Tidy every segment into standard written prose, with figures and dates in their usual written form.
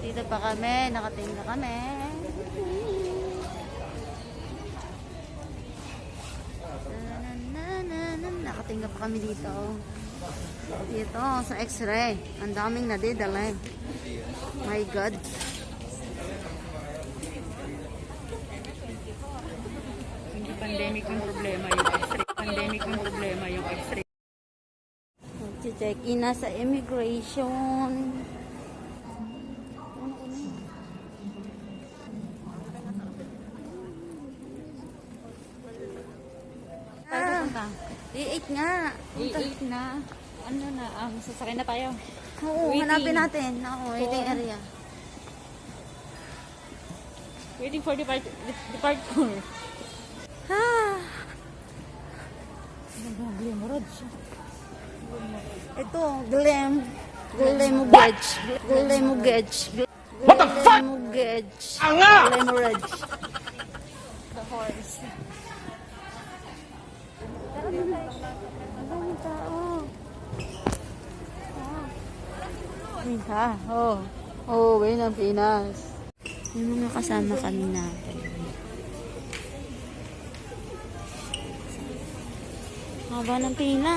Dito pa kami, nakatinda kami. Nakatinda pa kami dito. Dito sa X-ray. Ang daming nadidala. My God. Hindi pandemic yung problema, yung X-ray. Pandemic yung problema, yung X-ray. Check in na sa immigration. D8 nga. D8 na. Ano na, sasakay na tayo. Oo, Waiting. hanapin natin. Oo, waiting area. Waiting for departure. Ha! Glamorous. Ito, Glamogedge. Glamogedge. What the fuck? Glamogedge. Glamorous. The horse. Ang daming tao. Ha? Oh, way ng Pinas. Yung mga kasama kami natin. Haba ng pila.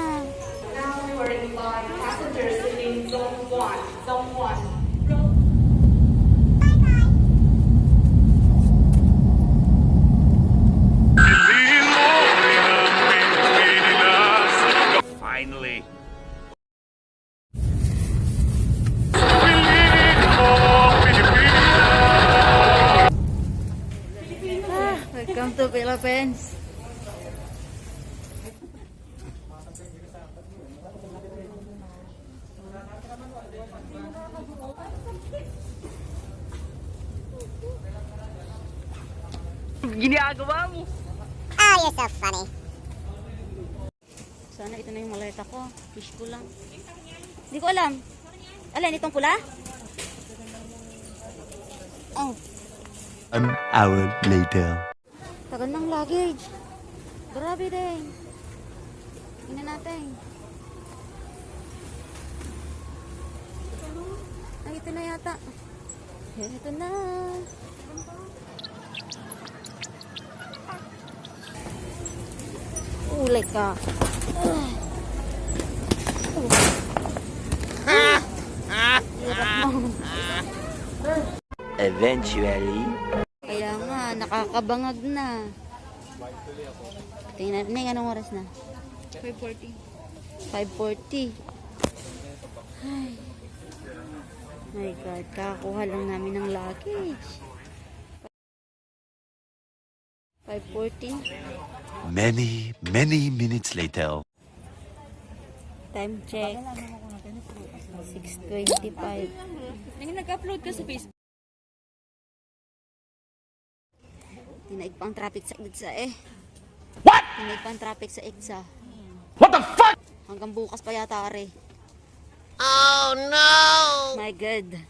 Now boarding by passengers in Zone 1. Zone 1. Finally. Welcome to Philippines. Ginagawa mo. Oh, you're so funny. Sana ito na yung maleta ko. Fish ko lang. Hindi ko alam. Alin, itong pula? Oh, An hour later. tagal ng luggage. Grabe din. Tingnan natin. Ay, ito na yata. Ito na. Ulay ka. Eventually. Kaya nga, nakakabangag na. Tingnan natin, anong oras na? 5:40. 5:40. Ay. My God, kakakuha lang namin ng luggage. 5:40. Many minutes later. Time check. 6:25. Nag-upload ka sa Facebook. Tinaig pa ang traffic sa EDSA eh. What? Tinaig pa ang traffic sa EDSA. What the fuck? Hanggang bukas pa yata are. Oh no! My God.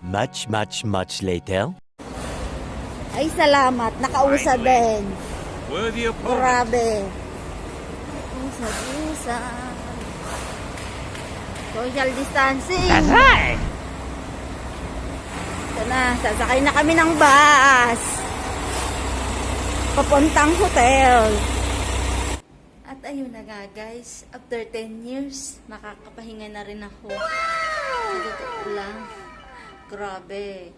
Much later. Ay, salamat. Nakausa din. Worthy opponent. Grabe. Usa. Social distancing. That's right. Ito na, sasakay na kami ng bus. Papuntang hotel. At ayun na nga guys, after 10 years, makakapahinga na rin ako. Sa totoo lang. Grabe.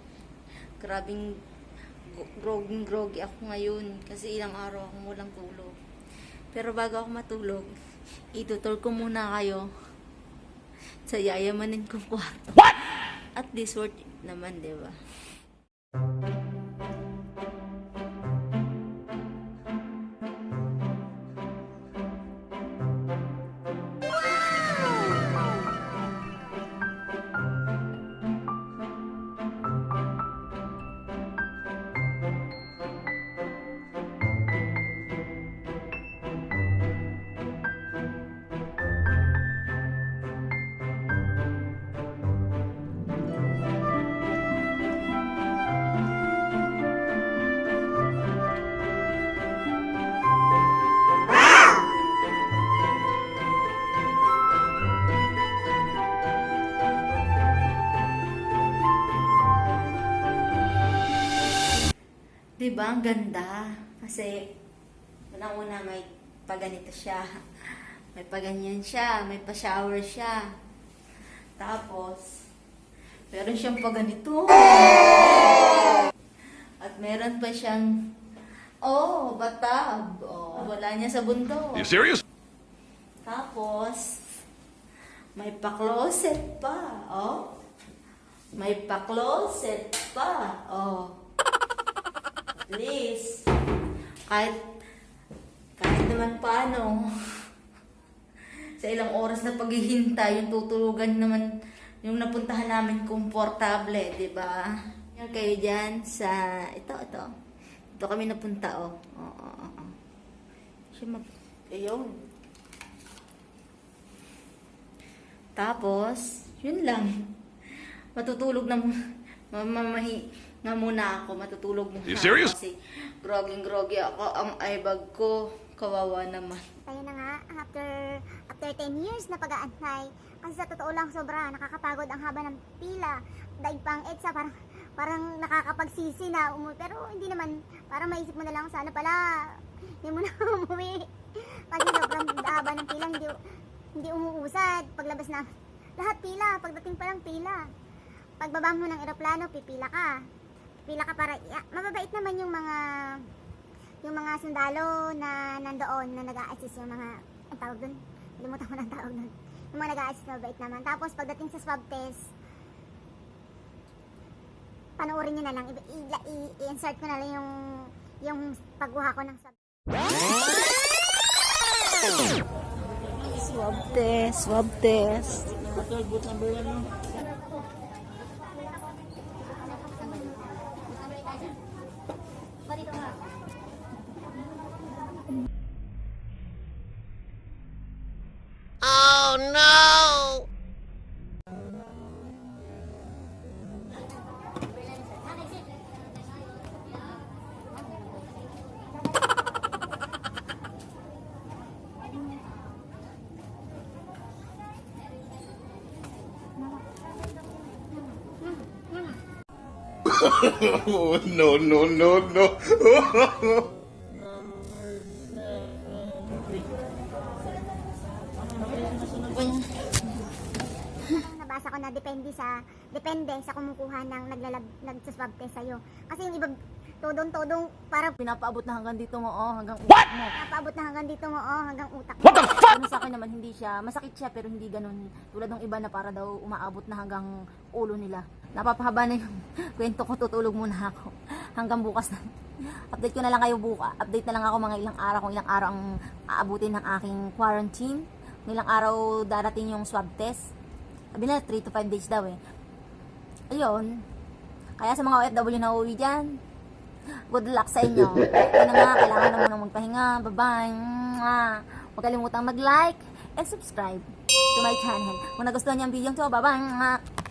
Grabing groggy ako ngayon kasi ilang araw akong walang tulog. Pero bago ako matulog, itutur ko muna kayo sa yayamanin kong kwarto. What? At this worth it naman, di ba? Diba? Ang ganda. Kasi, unang-una may paganito siya. May paganyan siya. May pa-shower siya. Tapos, meron siyang paganito. At meron pa siyang, batab. Wala niya sa bundok. You serious? Tapos, may pa-closet pa. May pa-closet pa. At least, kahit naman paano, sa ilang oras na paghihintay, yung tutulugan naman, yung napuntahan namin komportable, di ba? Yan kayo dyan sa, ito. Ito kami napunta, Ayun. Tapos, yun lang. Matutulog na nga muna ako. Matutulog muna. You serious? Kasi groggy ako. Ang eyebag ko, kawawa naman. Tayo na nga, after 10 years na pag-aantay. Kasi sa totoo lang, sobra nakakapagod ang haba ng pila. Daig pang EDSA, parang nakakapagsisi na pero hindi naman, parang maisip mo na lang, sana pala, hindi mo na umuwi. Kasi sobrang haba ng pila, hindi umuusad. Paglabas na, lahat pila, pagdating pa lang pila. Pagbaba mo ng eroplano, pipila ka. Pipila ka para, mababait naman yung mga sundalo na nandoon na nag-a-assist, yung mga, ang tawag dun? Limutan ko na ang tawag dun. Yung mga nag-a-assist, mabait naman. Tapos pagdating sa swab test, panoorin nyo na lang, i-insert ko na lang yung pagkuha ko ng swab. Swab test. Oh no! Oh, no. Nabasa ko na depende sa kumukuha ng nagsaswab test sa'yo. Kasi yung iba, todong para Pinapaabot na hanggang dito mo, hanggang utak mo. napaabot na hanggang dito mo, hanggang utak. What the fuck? Ano sa akin naman, hindi siya, masakit siya pero hindi ganun. Tulad ng iba na para daw umaabot na hanggang ulo nila. Napapahaba na yung kwento ko, tutulog muna ako. Hanggang bukas na. Update ko na lang kayo bukas. Update na lang ako mga ilang araw, kung ilang araw ang aabutin ng aking quarantine. Kung ilang araw darating yung swab test. Sabi na, 3 to 5 days daw eh. Ayun. Kaya sa mga OFW na uwi dyan, good luck sa inyo. Kaya na nga, kailangan na munang magpahinga. Bye-bye. Huwag kalimutang mag-like and subscribe to my channel. Kung nagustuhan niyo ang video to, bye-bye.